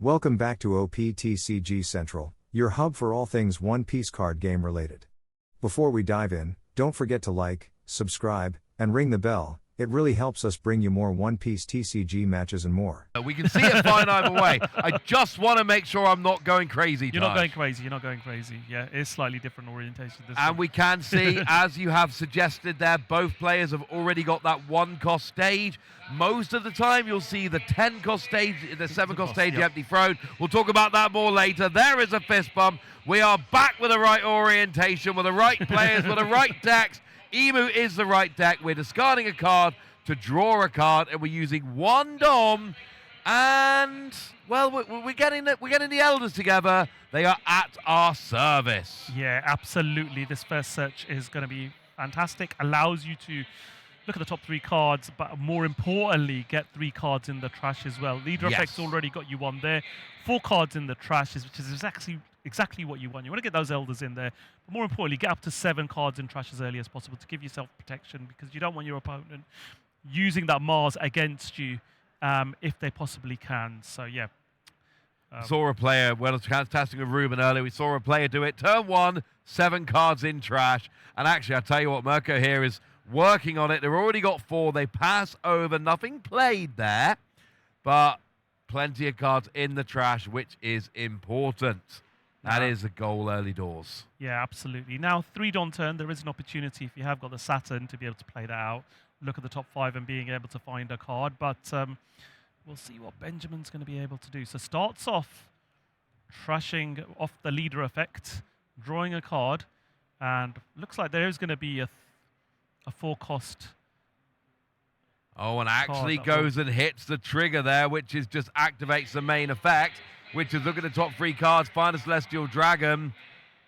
Welcome back to OPTCG Central, your hub for all things One Piece card game related. Before we dive in, don't forget to like, subscribe, and ring the bell. It really helps us bring you more One Piece TCG matches and more. We can see it fine either way. I just want to make sure I'm not going crazy. You're not going crazy. You're not going crazy. Yeah, it's slightly different orientation. This and one. we can see, as you have suggested there, both players have already got that 1-cost stage. Most of the time, you'll see the 10-cost stage, the 7-cost stage empty throne. We'll talk about that more later. There is a fist bump. We are back with the right orientation, with the right players, with the right decks. Emu is the right deck. We're discarding a card to draw a card, and we're using one Dom. And well, we're getting the elders together. They are at our service. Yeah, absolutely. This first search is going to be fantastic. Allows you to look at the top 3 cards, but more importantly, get 3 cards in the trash as well. Leader effects already got you one there. 4 cards in the trash, which is exactly what you want. You want to get those elders in there, but more importantly, get up to 7 cards in trash as early as possible to give yourself protection, because you don't want your opponent using that Mars against you if they possibly can. So yeah. Saw a player, well, testing with Ruben earlier, we saw a player do it. Turn 1, 7 cards in trash. And actually, I'll tell you what, Mirko here is working on it. They've already got 4. They pass over. Nothing played there, but plenty of cards in the trash, which is important. That is a goal early doors. Yeah, absolutely. Now, 3 Don turn, there is an opportunity if you have got the Saturn to be able to play that out. Look at the top 5 and being able to find a card. But we'll see what Benjamin's going to be able to do. So starts off trashing off the leader effect, drawing a card, and looks like there is going to be a 4-cost. Oh, and actually goes and hits the trigger there, which is just activates the main effect, which is look at the top 3 cards, find a Celestial Dragon,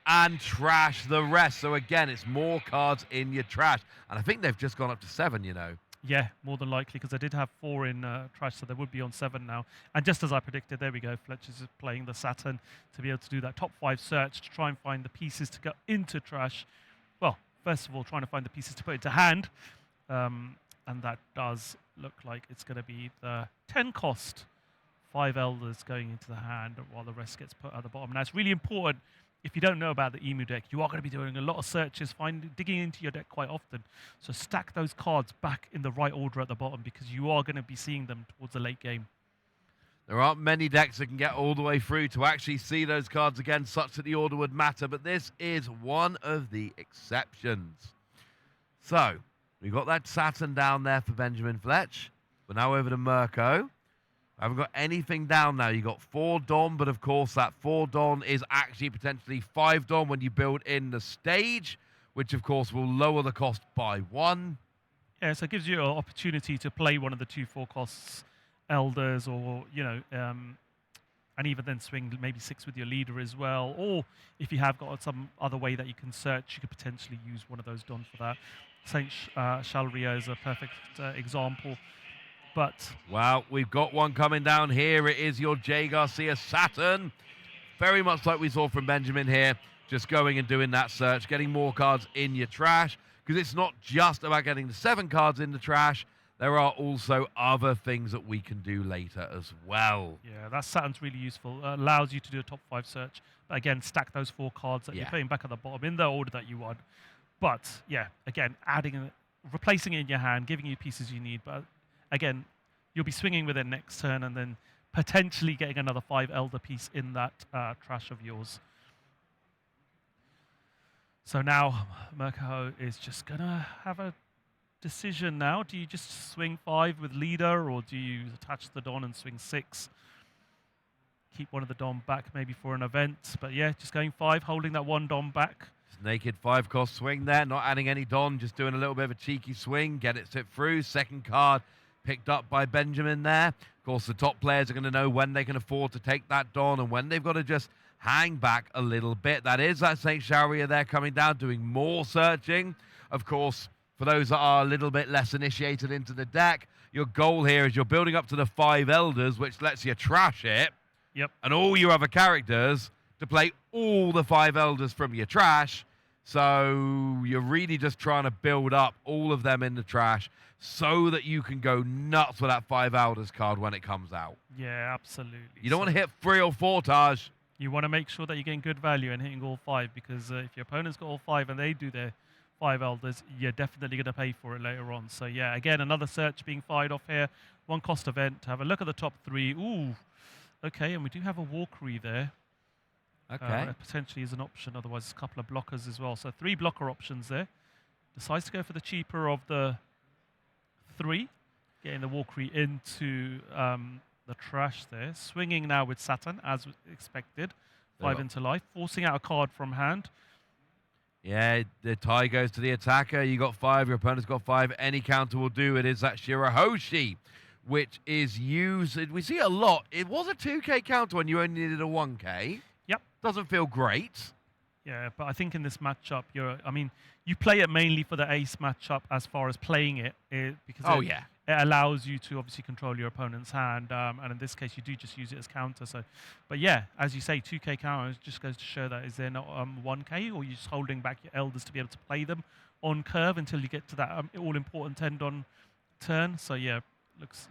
and trash the rest. So again, it's more cards in your trash. And I think they've just gone up to 7, you know. Yeah, more than likely, because I did have 4 in trash, so they would be on 7 now. And just as I predicted, there we go, Fletcher's just playing the Saturn to be able to do that top 5 search to try and find the pieces to go into trash. Well, first of all, trying to find the pieces to put into hand. And that does look like it's going to be the 10-cost 5 elders going into the hand while the rest gets put at the bottom. Now, it's really important. If you don't know about the Emu deck, you are going to be doing a lot of searches, digging into your deck quite often. So stack those cards back in the right order at the bottom, because you are going to be seeing them towards the late game. There aren't many decks that can get all the way through to actually see those cards again, such that the order would matter, but this is one of the exceptions. So, we've got that Saturn down there for Benjamin Fletch. We're now over to Mirko. I haven't got anything down now. You've got 4 Don, but of course that 4 Don is actually potentially 5 Don when you build in the stage, which of course will lower the cost by 1. Yeah, so it gives you an opportunity to play one of the 2 4-costs elders, or, you know, and even then swing maybe 6 with your leader as well. Or if you have got some other way that you can search, you could potentially use one of those Don for that. Saint Shalria is a perfect example. But well, we've got one coming down here. It is your J. Garcia Saturn. Very much like we saw from Benjamin here. Just going and doing that search, getting more cards in your trash. Because it's not just about getting the 7 cards in the trash. There are also other things that we can do later as well. Yeah, that Saturn's really useful. Allows you to do a top 5 search. But again, stack those 4 cards that you're putting back at the bottom in the order that you want. But yeah, again, replacing it in your hand, giving you pieces you need. But again, you'll be swinging with it next turn, and then potentially getting another 5 elder piece in that trash of yours. So now Mirko is just going to have a decision now. Do you just swing 5 with leader, or do you attach the Don and swing 6? Keep one of the Don back maybe for an event. But yeah, just going 5, holding that 1 Don back. Naked 5-cost swing there, not adding any Don, just doing a little bit of a cheeky swing, get it sit through. Second card picked up by Benjamin there. Of course, the top players are going to know when they can afford to take that Don and when they've got to just hang back a little bit. That is that St. Sharia there coming down, doing more searching. Of course, for those that are a little bit less initiated into the deck, your goal here is you're building up to the 5 elders, which lets you trash it. Yep. And all your other characters to play all the 5 elders from your trash, So you're really just trying to build up all of them in the trash so that you can go nuts with that 5 Elders card when it comes out. Yeah, absolutely. You don't want to hit 3 or 4, Taj. You want to make sure that you're getting good value and hitting all 5, because if your opponent's got all 5 and they do their 5 Elders, you're definitely going to pay for it later on. So yeah, again, another search being fired off here. 1 cost event. Have a look at the top 3. Ooh, okay, and we do have a Walkery there. Okay. Potentially is an option, otherwise a couple of blockers as well. So 3 blocker options there. Decides to go for the cheaper of the 3, getting the Walkery into the trash there. Swinging now with Saturn, as expected. 5 into life, forcing out a card from hand. Yeah, the tie goes to the attacker. You got 5, your opponent's got 5. Any counter will do. It is that Shirahoshi, which is used. We see it a lot. It was a 2K counter when you only needed a 1K. Yep. Doesn't feel great. Yeah, but I think in this matchup, you play it mainly for the ace matchup as far as playing it, because it allows you to obviously control your opponent's hand, and in this case, you do just use it as counter. So, but yeah, as you say, 2K counter just goes to show that is there not 1K, or you're just holding back your elders to be able to play them on curve until you get to that all-important 10 on turn. So yeah, looks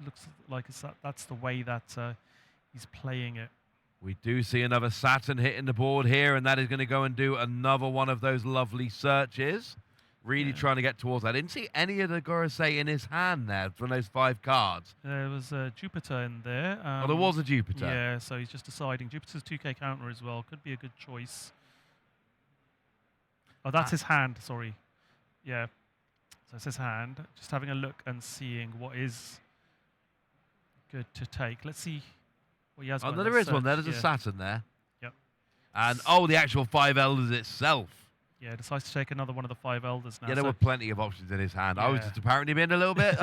like that's the way that he's playing it. We do see another Saturn hitting the board here, and that is going to go and do another one of those lovely searches. Really trying to get towards that. I didn't see any of the Gorosei in his hand there from those 5 cards. There was a Jupiter in there. Oh, there was a Jupiter. Yeah, so he's just deciding. Jupiter's 2K counter as well. Could be a good choice. Oh, that's his hand, sorry. Yeah, so it's his hand. Just having a look and seeing what is good to take. Let's see. Well, he has there is one there. There's a Saturn there. Yep. And, the actual 5 Elders itself. Yeah, decides to take another one of the 5 Elders now. Yeah, there were plenty of options in his hand. Yeah. I was just apparently being a little bit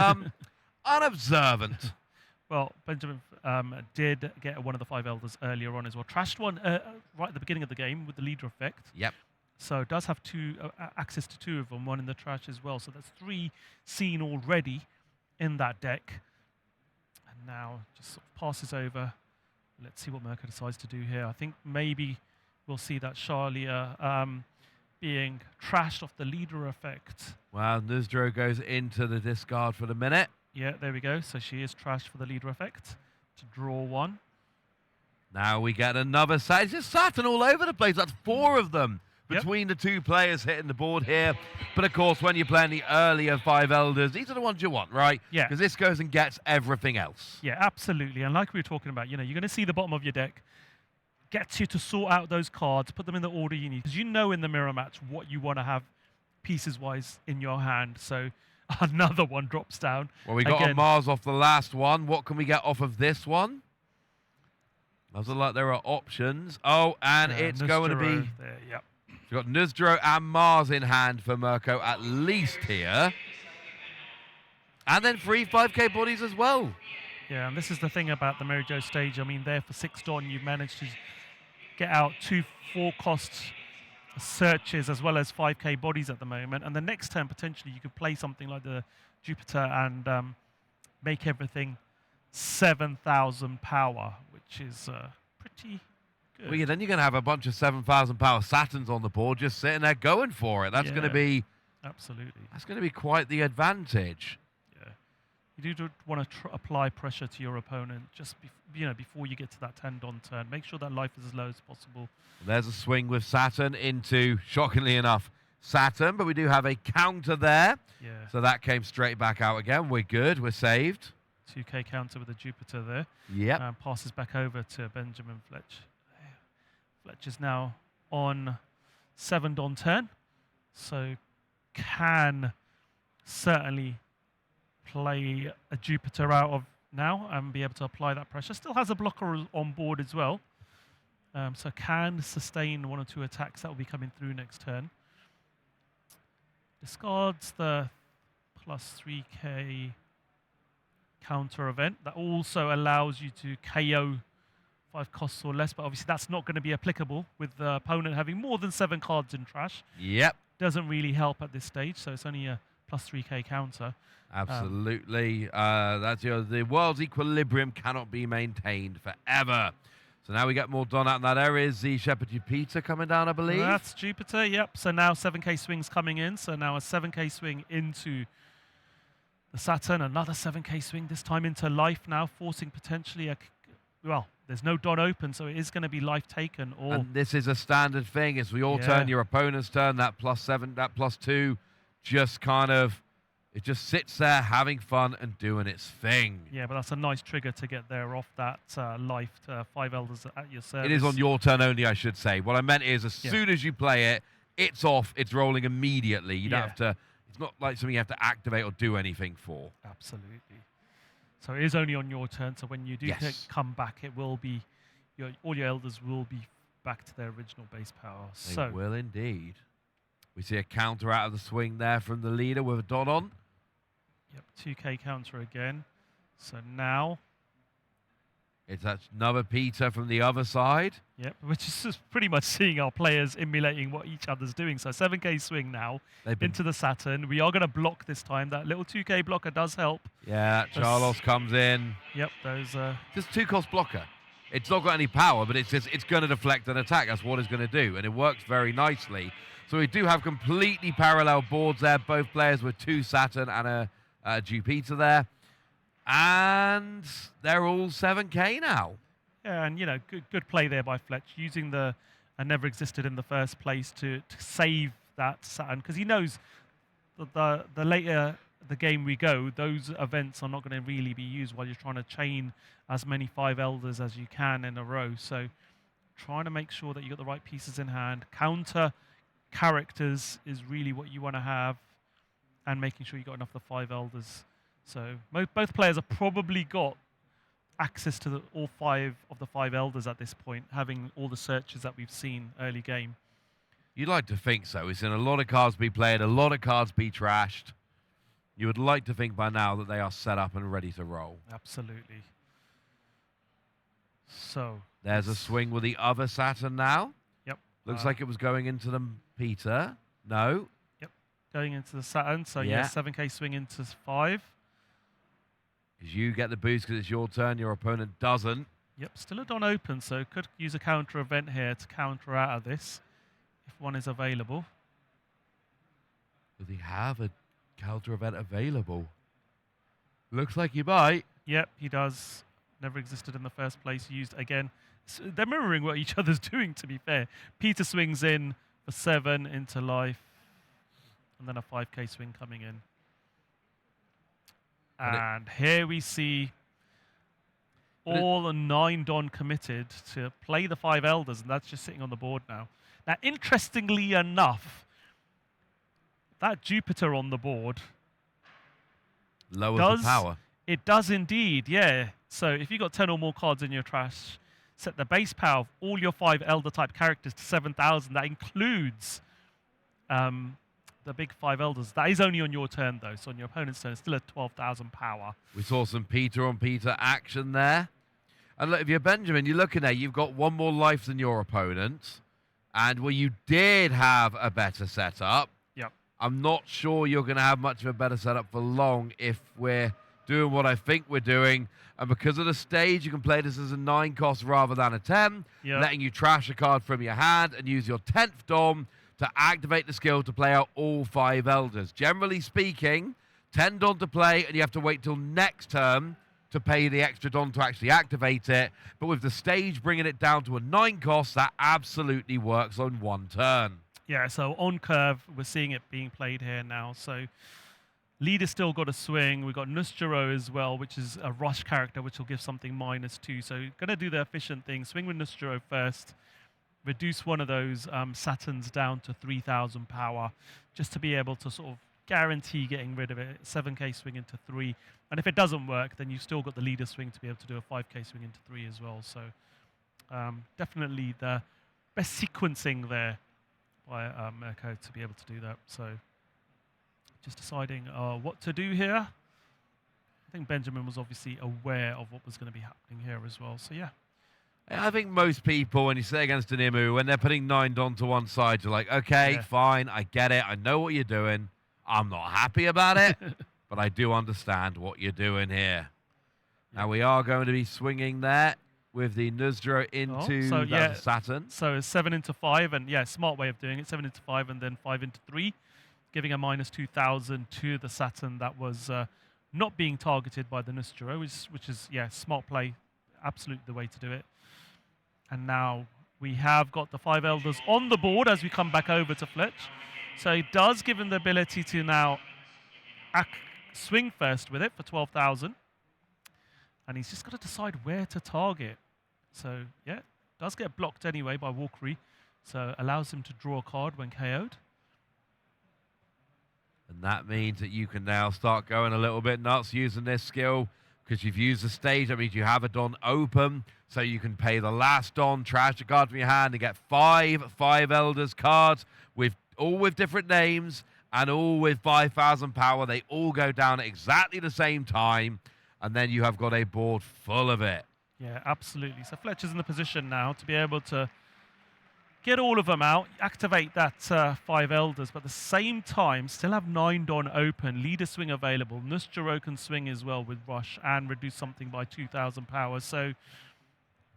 unobservant. Well, Benjamin did get one of the 5 Elders earlier on as well. Trashed one right at the beginning of the game with the leader effect. Yep. So does have access to 2 of them, 1 in the trash as well. So that's 3 seen already in that deck. And now just sort of passes over. Let's see what Mirko decides to do here. I think maybe we'll see that Charlia being trashed off the leader effect. Well, Nuzdro goes into the discard for the minute. Yeah, there we go. So she is trashed for the leader effect to draw 1. Now we get another Saturn. It's just Saturn all over the place. That's 4 of them between the 2 players hitting the board here. But of course, when you're playing the earlier 5 Elders, these are the ones you want, right? Yeah. Because this goes and gets everything else. Yeah, absolutely. And like we were talking about, you're going to see the bottom of your deck. Gets you to sort out those cards, put them in the order you need. Because you know in the mirror match what you want to have pieces-wise in your hand. So another one drops down. Well, we got a Mars off the last one. What can we get off of this one? Doesn't look like there are options. Oh, and it's going to be... There, yep. We've got Nuzdro and Mars in hand for Mirko, at least here. And then 3 5K bodies as well. Yeah, and this is the thing about the Mary Jo stage. I mean, there for 6 Dawn, you've managed to get out 2 4-cost searches as well as 5K bodies at the moment. And the next turn, potentially, you could play something like the Jupiter and make everything 7,000 power, which is pretty good. Well, yeah, then you're going to have a bunch of 7,000 power Saturns on the board just sitting there going for it. That's going to be... Absolutely. That's going to be quite the advantage. You do want to apply pressure to your opponent just before you get to that 10 Dawn turn. Make sure that life is as low as possible. There's a swing with Saturn into, shockingly enough, Saturn, but we do have a counter there. Yeah. So that came straight back out again. We're good. We're saved. 2K counter with the Jupiter there. Yep. Passes back over to Benjamin Fletch. Fletch is now on 7 Dawn turn, so can certainly play a Jupiter out of now and be able to apply that pressure. Still has a blocker on board as well, so can sustain 1 or 2 attacks that will be coming through next turn. Discards the plus 3K counter event that also allows you to KO 5 costs or less, but obviously that's not going to be applicable with the opponent having more than 7 cards in trash. Yep. Doesn't really help at this stage, so it's only a plus 3K counter. Absolutely. That's the world's equilibrium cannot be maintained forever. So now we get more done out in that area. Is the Shepherd Jupiter coming down, I believe? That's Jupiter, yep. So now 7k swings coming in. So now a 7k swing into the Saturn. Another 7k swing, this time into life now, forcing potentially a... Well, there's no dot open, so it is going to be life taken. Or And this is a standard thing. As we all turn, your opponent's turn, that +7, that +2, just kind of, it just sits there having fun and doing its thing. Yeah, but that's a nice trigger to get there off that life to 5 elders at your service. It is on your turn only, I should say. What I meant is, as soon as you play it, it's off, it's rolling immediately. You don't have to, it's not like something you have to activate or do anything for. Absolutely. So it is only on your turn, so when you do come back, it will be, all your elders will be back to their original base power. They will indeed. We see a counter out of the swing there from the leader with a dot on. Yep, 2k counter again. So now... It's another Peter from the other side. Yep, which is just pretty much seeing our players emulating what each other's doing. So 7k swing now into the Saturn. We are going to block this time. That little 2k blocker does help. Yeah, Charlos comes in. Yep, those... Just 2-cost blocker. It's not got any power, but it's going to deflect an attack. That's what it's going to do, and it works very nicely. So we do have completely parallel boards there. Both players with 2 Saturn and a Jupiter there. And they're all 7k now. Yeah, and, good play there by Fletch, using the never existed in the first place to save that Saturn, because he knows that the later the game we go, those events are not going to really be used while you're trying to chain as many 5 elders as you can in a row. So trying to make sure that you got the right pieces in hand. Counter characters is really what you want to have, and making sure you got enough of the 5 elders. So both players have probably got access to all 5 of the 5 elders at this point, having all the searches that we've seen early game. You'd like to think so. We've seen a lot of cards be played, a lot of cards be trashed. You would like to think by now that they are set up and ready to roll. Absolutely. So there's a swing with the other Saturn now. Yep. Looks like it was going into the Peter. No. Yep. Going into the Saturn. So yeah, 7k swing into 5. Because you get the boost because it's your turn, your opponent doesn't. Yep, still a Don open, so could use a counter event here to counter out of this, if one is available. Does he have a counter event available? Looks like he might. Yep, he does. Never existed in the first place. Used again. So they're mirroring what each other's doing, to be fair. Peter swings in for 7 into life, and then a 5k swing coming in. And here we see all the 9 Don committed to play the 5 elders, and that's just sitting on the board now. Now, interestingly enough, that Jupiter on the board lowers the power. It does indeed, yeah. So if you've got 10 or more cards in your trash, set the base power of all your 5 elder type characters to 7,000. That includes the big 5 elders. That is only on your turn, though. So on your opponent's turn, it's still at 12,000 power. We saw some Peter on Peter action there. And look, if you're Benjamin, you're looking there, you've got 1 more life than your opponent. And where you did have a better setup, I'm not sure you're going to have much of a better setup for long if we're doing what I think we're doing. And because of the stage, you can play this as a 9 cost rather than a 10, letting you trash a card from your hand and use your 10th Dom to activate the skill to play out all 5 elders. Generally speaking, 10 Don to play, and you have to wait till next turn to pay the extra Don to actually activate it. But with the stage bringing it down to a 9 cost, that absolutely works on 1 turn. Yeah, so on curve, we're seeing it being played here now. So leader still got a swing. We've got Nustero as well, which is a rush character, which will give something -2. So going to do the efficient thing. Swing with Nustero first. Reduce one of those Saturns down to 3,000 power, just to be able to sort of guarantee getting rid of it. 7k swing into 3. And if it doesn't work, then you've still got the leader swing to be able to do a 5k swing into 3 as well. So definitely the best sequencing there by Mirko to be able to do that. So just deciding what to do here. I think Benjamin was obviously aware of what was going to be happening here as well. So yeah. I think most people, when you say against an Imu, when they're putting 9 Don to one side, you're like, okay, fine, I get it. I know what you're doing. I'm not happy about it, but I do understand what you're doing here. Now we are going to be swinging there with the Nuzro into the Saturn. So it's 7 into 5, and yeah, smart way of doing it. 7 into 5 and then 5 into 3, giving a minus 2,000 to the Saturn that was not being targeted by the Nuzro, which is, yeah, smart play. Absolutely the way to do it. And now we have got the 5 Elders on the board as we come back over to Fletch. So it does give him the ability to now swing first with it for 12,000. And he's just got to decide where to target. So, yeah, does get blocked anyway by Walkery. So allows him to draw a card when KO'd. And that means that you can now start going a little bit nuts using this skill. Because you've used the stage, that means you have a Don open. So you can pay the last Don, trash the card from your hand, and get 5 Elders cards, all with different names, and all with 5,000 power. They all go down at exactly the same time. And then you have got a board full of it. Yeah, absolutely. So Fletcher's in the position now to be able to get all of them out, activate that 5 Elders, but at the same time, still have 9 Don open, leader swing available. Nuzro can swing as well with Rush and reduce something by 2,000 power. So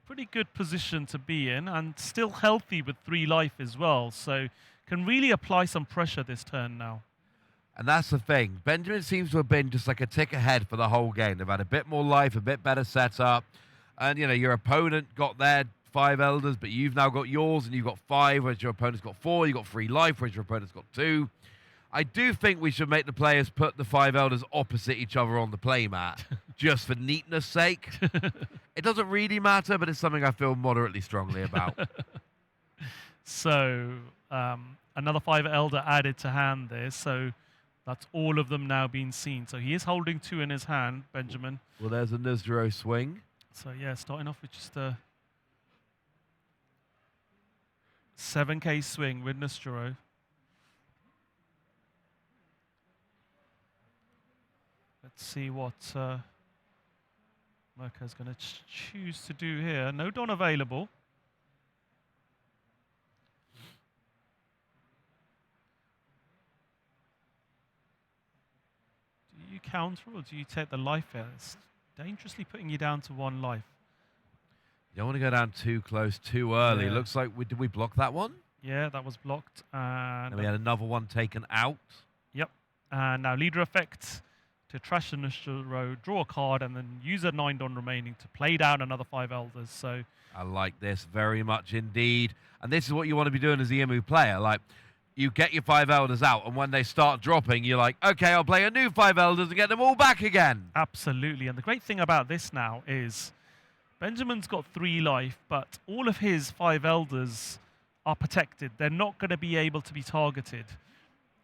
pretty good position to be in, and still healthy with 3 life as well. So can really apply some pressure this turn now. And that's the thing. Benjamin seems to have been just like a tick ahead for the whole game. They've had a bit more life, a bit better setup. And, you know, your opponent got their 5 Elders, but you've now got yours, and you've got 5, whereas your opponent's got 4. You've got 3 life, whereas your opponent's got 2. I do think we should make the players put the 5 Elders opposite each other on the playmat, just for neatness sake. It doesn't really matter, but it's something I feel moderately strongly about. So, another 5 Elder added to hand there, so that's all of them now being seen. So he is holding 2 in his hand, Benjamin. Well, there's a Nuzro swing. So yeah, starting off with just a 7k swing with Nuzro. Let's see what Mirko's going to choose to do here. No Don available. Do you counter or do you take the life here? It's dangerously putting you down to 1 life. You don't want to go down too close too early. Yeah. Looks like, did we block that one? Yeah, that was blocked. And we had another one taken out. Yep. And now leader effect to trash the Nuzro, draw a card, and then use a 9 Don remaining to play down another 5 Elders. So I like this very much indeed. And this is what you want to be doing as the EMU player. Like, you get your 5 Elders out, and when they start dropping, you're like, okay, I'll play a new 5 Elders and get them all back again. Absolutely. And the great thing about this now is Benjamin's got 3 life, but all of his 5 Elders are protected. They're not going to be able to be targeted.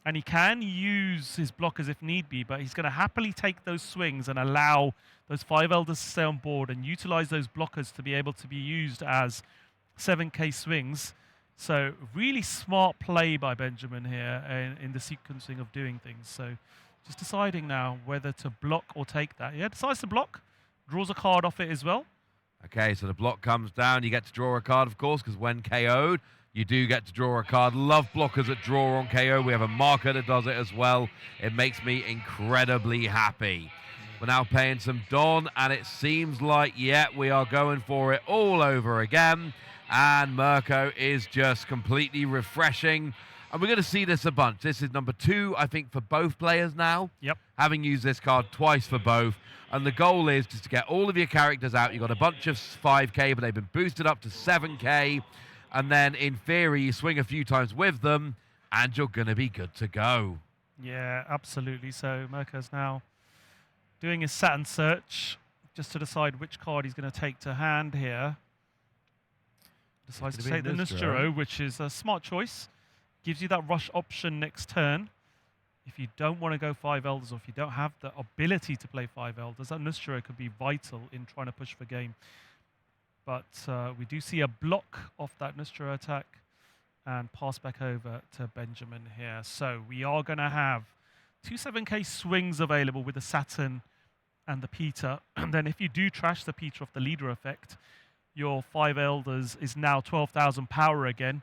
And he can use his blockers if need be, but he's going to happily take those swings and allow those 5 Elders to stay on board and utilize those blockers to be able to be used as 7k swings. So really smart play by Benjamin here in the sequencing of doing things. So just deciding now whether to block or take that. Yeah, decides to block, draws a card off it as well. Okay, so the block comes down. You get to draw a card, of course, because when KO'd, you do get to draw a card. Love blockers that draw on KO. We have a marker that does it as well. It makes me incredibly happy. We're now playing some Don, and it seems like, yeah, we are going for it all over again. And Mirko is just completely refreshing. And we're going to see this a bunch. This is number 2, I think, for both players now. Yep. Having used this card twice for both. And the goal is just to get all of your characters out. You've got a bunch of 5k, but they've been boosted up to 7k. And then, in theory, you swing a few times with them, and you're going to be good to go. Yeah, absolutely. So Mirko's now doing his Saturn search just to decide which card he's going to take to hand here. Decides to take the Nuzro, which is a smart choice. Gives you that rush option next turn. If you don't want to go 5 Elders, or if you don't have the ability to play 5 Elders, that Nuzro could be vital in trying to push for game. But we do see a block off that Nuzro attack and pass back over to Benjamin here. So we are going to have 2 7k swings available with the Saturn and the Peter. And then if you do trash the Peter off the leader effect, your 5 Elders is now 12,000 power again.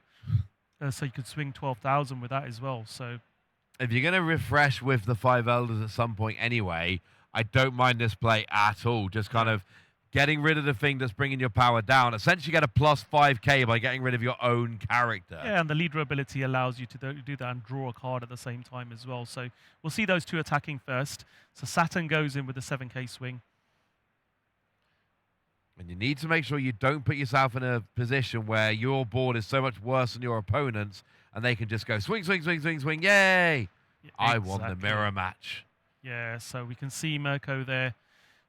So you could swing 12,000 with that as well. So if you're going to refresh with the 5 Elders at some point anyway, I don't mind this play at all. Just kind of getting rid of the thing that's bringing your power down. Essentially, you get a plus 5k by getting rid of your own character. Yeah, and the leader ability allows you to do that and draw a card at the same time as well. So we'll see those two attacking first. So Saturn goes in with the 7k swing. And you need to make sure you don't put yourself in a position where your board is so much worse than your opponent's and they can just go swing, swing, swing, swing, swing, yay! Yeah, I won the mirror match. Yeah, so we can see Mirko there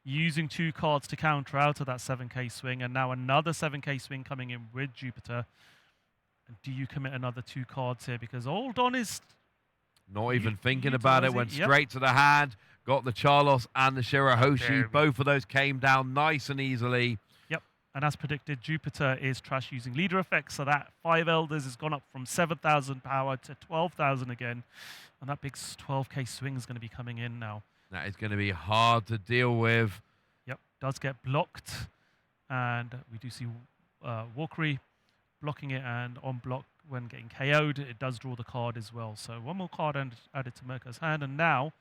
using 2 cards to counter out of that 7k swing, and now another 7k swing coming in with Jupiter. And do you commit another 2 cards here? Because Oldon is... Not even thinking about it, went straight to the hand, got the Charlos and the Shirahoshi. Both of those came down nice and easily. Yep, and as predicted, Jupiter is trash using leader effects, so that 5 Elders has gone up from 7,000 power to 12,000 again. And that big 12k swing is going to be coming in now. That is going to be hard to deal with. Yep, does get blocked. And we do see Walkery blocking it, and on block when getting KO'd, it does draw the card as well. So one more card added to Mirko's hand, and now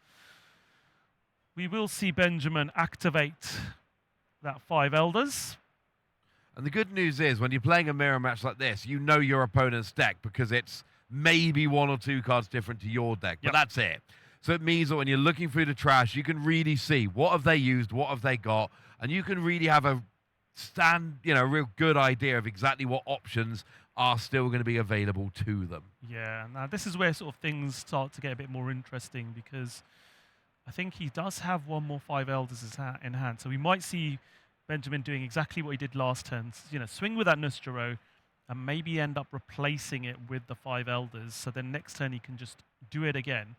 we will see Benjamin activate that 5 Elders. And the good news is, when you're playing a mirror match like this, you know your opponent's deck because it's maybe 1 or 2 cards different to your deck, but that's it. So it means that when you're looking through the trash, you can really see what have they used, what have they got, and you can really have a real good idea of exactly what options are still going to be available to them. Yeah, now this is where sort of things start to get a bit more interesting, because I think he does have 1 more 5 Elders in hand. So we might see Benjamin doing exactly what he did last turn, swing with that Nustero and maybe end up replacing it with the 5 Elders. So then next turn he can just do it again.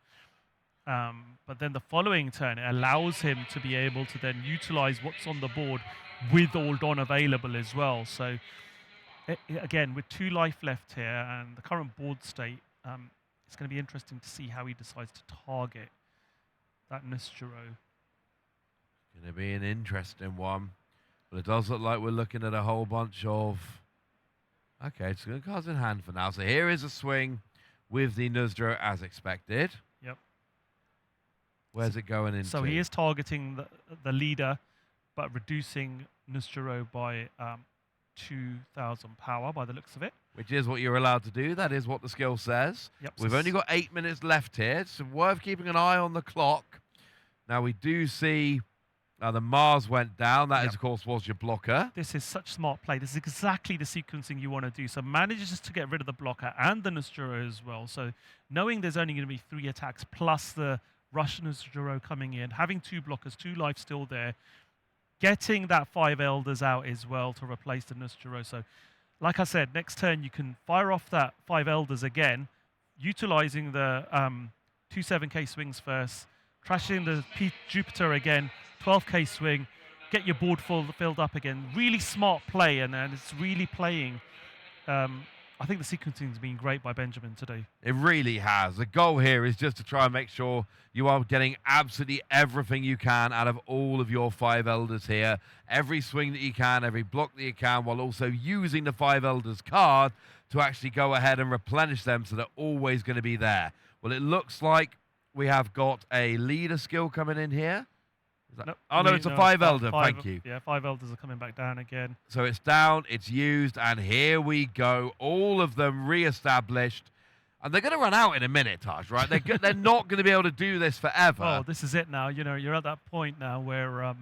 But then the following turn, it allows him to be able to then utilize what's on the board with Oldon available as well. So again, with 2 life left here and the current board state, it's going to be interesting to see how he decides to target that Nustero. Going to be an interesting one. But it does look like we're looking at a whole bunch of... Okay, it's good cards in hand for now. So here is a swing with the Nustero as expected. Yep. Where's it going into? So he is targeting the leader, but reducing Nustero by 2,000 power by the looks of it. Which is what you're allowed to do. That is what the skill says. Yep. We've only got 8 minutes left here. It's worth keeping an eye on the clock. Now we do see the Mars went down. That, is, of course, was your blocker. This is such smart play. This is exactly the sequencing you want to do. So manages to get rid of the blocker and the Nustero as well. So knowing there's only going to be 3 attacks plus the Russian Nustero coming in, having 2 blockers, 2 life still there, getting that 5 Elders out as well to replace the Nustero. So like I said, next turn you can fire off that 5 Elders again, utilizing the 2 7k swings first, trashing the Jupiter again, 12k swing, get your board filled up again. Really smart play, and it's really playing. I think the sequencing has been great by Benjamin today. It really has. The goal here is just to try and make sure you are getting absolutely everything you can out of all of your 5 Elders here. Every swing that you can, every block that you can, while also using the 5 Elders card to actually go ahead and replenish them so they're always going to be there. Well, it looks like we have got a leader skill coming in here. Oh, no, it's a 5 Elder. Thank you. Yeah, 5 Elders are coming back down again. So it's down, it's used, and here we go. All of them re-established. And they're going to run out in a minute, Taj, right? They're not going to be able to do this forever. Oh, this is it now. You're at that point now where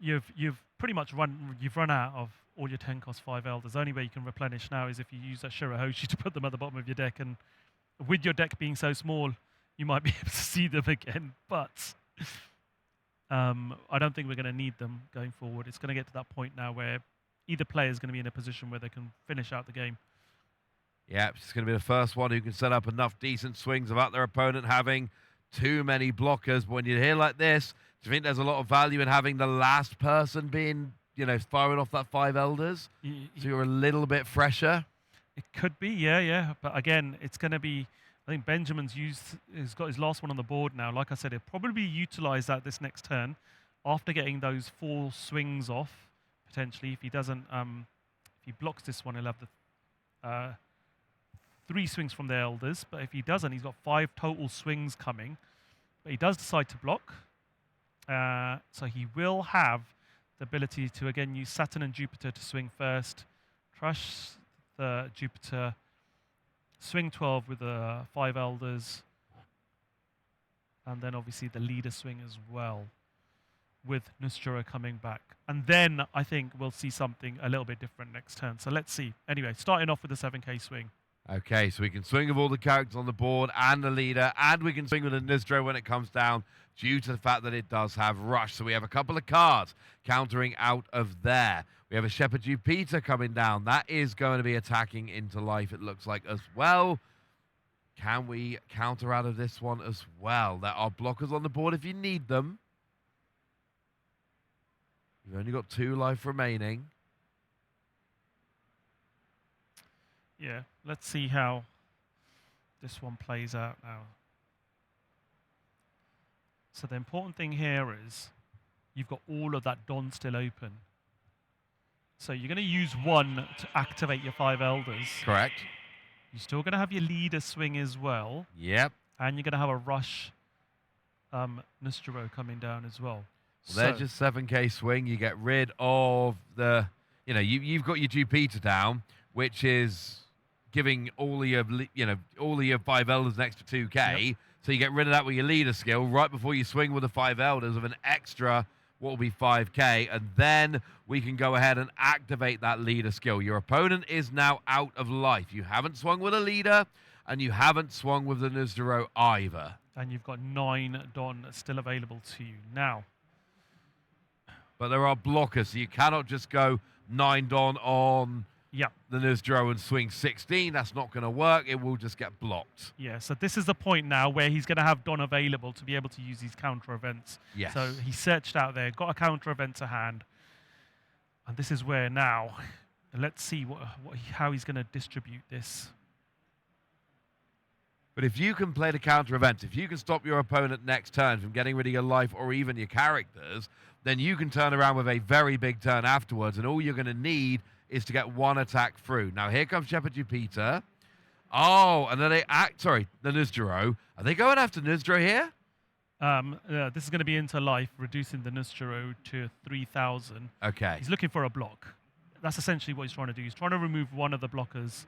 you've pretty much run out of all your 10-cost 5 Elders. The only way you can replenish now is if you use that Shirahoshi to put them at the bottom of your deck. And with your deck being so small, you might be able to see them again. But... I don't think we're going to need them going forward. It's going to get to that point now where either player is going to be in a position where they can finish out the game. Yeah, it's going to be the first one who can set up enough decent swings without their opponent having too many blockers. But when you hear like this, do you think there's a lot of value in having the last person being, firing off that 5 Elders? So you're a little bit fresher? It could be, yeah. But again, it's going to be... I think Benjamin's has got his last one on the board now. Like I said, he'll probably utilize that this next turn after getting those 4 swings off, potentially. If he doesn't, if he blocks this one, he'll have the 3 swings from the Elders. But if he doesn't, he's got 5 total swings coming. But he does decide to block. So he will have the ability to, again, use Saturn and Jupiter to swing first, trash the Jupiter, swing 12 with the 5 Elders, and then obviously the leader swing as well, with Nostro coming back. And then I think we'll see something a little bit different next turn. So let's see. Anyway, starting off with the 7K swing. Okay, so we can swing with all the characters on the board and the leader, and we can swing with the Nostro when it comes down due to the fact that it does have Rush. So we have a couple of cards countering out of there. We have a Shepherd Jupiter coming down. That is going to be attacking into life, it looks like, as well. Can we counter out of this one as well? There are blockers on the board if you need them. You've only got 2 life remaining. Yeah, let's see how this one plays out now. So the important thing here is you've got all of that Dawn still open. So you're going to use 1 to activate your 5 Elders. Correct. You're still going to have your leader swing as well. Yep. And you're going to have a Rush Nostro coming down as well. Well, they're just 7K swing. You get rid of the, you've got your Jupiter down, which is giving all of your, all of your 5 Elders an extra 2K. Yep. So you get rid of that with your leader skill right before you swing with the 5 Elders of an extra, what will be 5K, and then we can go ahead and activate that leader skill. Your opponent is now out of life. You haven't swung with a leader, and you haven't swung with the Nostro either. And you've got 9 Dawn still available to you now. But there are blockers, so you cannot just go 9 Dawn on the Nostro and swing 16. That's not going to work. It will just get blocked. Yeah, so this is the point now where he's going to have Dawn available to be able to use these counter events. Yes. So he searched out there, got a counter event to hand. And this is where now, let's see how he's going to distribute this. But if you can play the counter events, if you can stop your opponent next turn from getting rid of your life or even your characters, then you can turn around with a very big turn afterwards, and all you're going to need is to get 1 attack through. Now here comes Shepherd Jupiter. Oh, and then the Nostro. Are they going after Nostro here? This is going to be into life, reducing the Nostro to 3,000. Okay. He's looking for a block. That's essentially what he's trying to do. He's trying to remove one of the blockers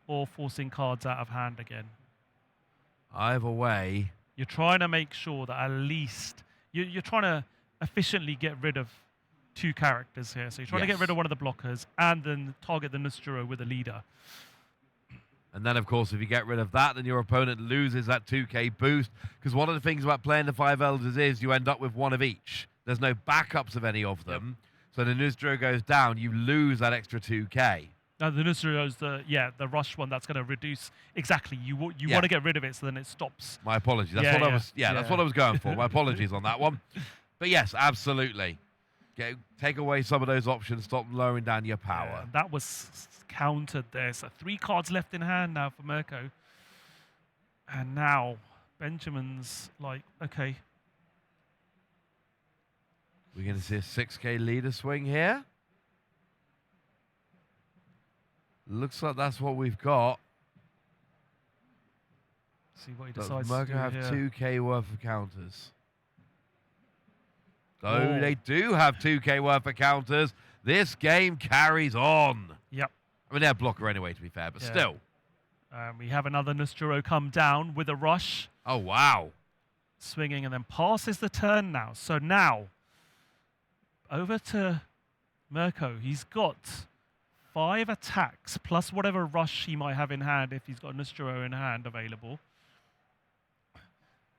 or forcing cards out of hand again. Either way. You're trying to make sure that at least you're trying to efficiently get rid of 2 characters here. So you're trying to get rid of one of the blockers and then target the Nostro with a leader. And then, of course, if you get rid of that, then your opponent loses that 2K boost. Because one of the things about playing the 5 Elders is you end up with 1 of each. There's no backups of any of them. Yep. So the Nostro goes down, you lose that extra 2K. Now the Nostro is the rush one that's going to reduce. Exactly. You want to get rid of it so then it stops. My apologies. That's that's what I was going for. My apologies on that one. But yes, absolutely. Take away some of those options. Stop lowering down your power. Yeah, that was countered there. So 3 cards left in hand now for Mirko. And now Benjamin's like, okay. We're going to see a 6K leader swing here. Looks like that's what we've got. See what he decides Does to Mirko do have here. 2K worth of counters? Oh, they do have 2K worth of counters. This game carries on. Yep. I mean, they're a blocker anyway, to be fair, but still. We have another Nostro come down with a rush. Oh, wow. Swinging and then passes the turn now. So now, over to Mirko. He's got 5 attacks plus whatever rush he might have in hand if he's got a Nostro in hand available.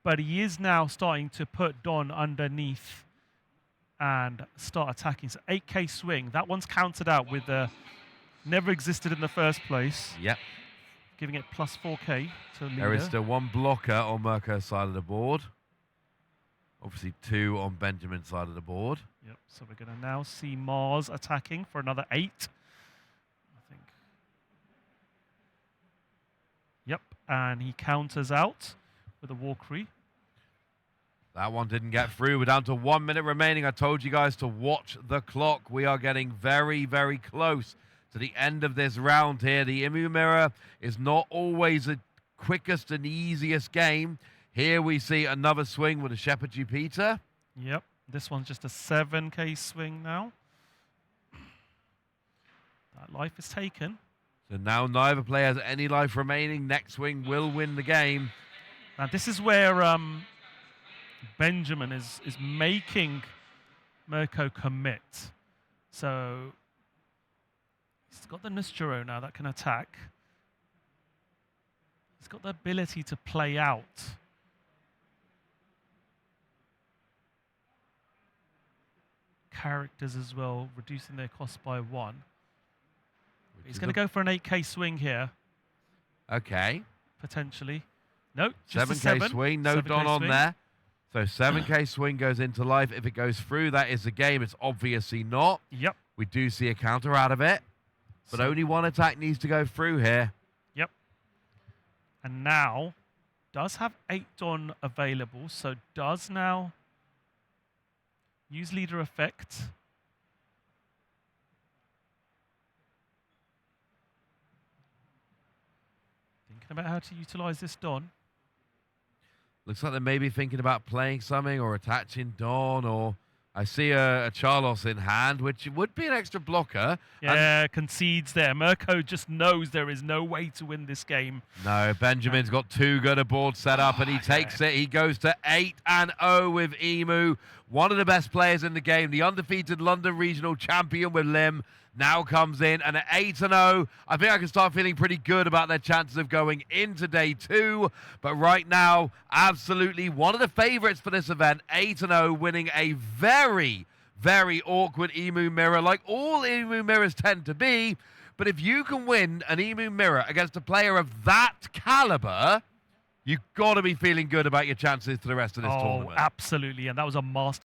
But he is now starting to put Dawn underneath and start attacking. So 8K swing. That one's countered out with the never existed in the first place. Yep. Giving it plus 4K to leader. There is still 1 blocker on Mirko's side of the board. Obviously 2 on Benjamin's side of the board. Yep. So we're going to now see Mars attacking for another 8. I think. Yep. And he counters out with a Walkyrie. That one didn't get through. We're down to 1 minute remaining. I told you guys to watch the clock. We are getting very, very close to the end of this round here. The Imu Mirror is not always the quickest and easiest game. Here we see another swing with a Shepherd Jupiter. Yep. This one's just a 7k swing now. That life is taken. So now neither player has any life remaining. Next swing will win the game. Now this is where Benjamin is making Mirko commit. So he's got the Nusturo now that can attack. He's got the ability to play out. Characters as well, reducing their cost by 1. He's going to go for an 8k swing here. Okay. Potentially. No, just 7k swing, no 7K Don on swing. there. So 7k swing goes into life. If it goes through, that is the game. It's obviously not. Yep. We do see a counter out of it. But So- only one attack needs to go through here. Yep. And now does have 8 Don available, so does now use leader effect. Thinking about how to utilize this Don. Looks like they may be thinking about playing something or attaching Dawn, or I see a Charlos in hand, which would be an extra blocker. Yeah, concedes there. Mirko just knows there is no way to win this game. No, Benjamin's got too good a board set up, and he takes it. He goes to 8-0 with Emu, one of the best players in the game, the undefeated London regional champion with Lim. Now comes in, and at 8-0, I think I can start feeling pretty good about their chances of going into day 2. But right now, absolutely one of the favorites for this event, 8-0, winning a very, very awkward Emu Mirror, like all Emu Mirrors tend to be. But if you can win an Emu Mirror against a player of that caliber, you've got to be feeling good about your chances for the rest of this tournament. Absolutely, and that was a master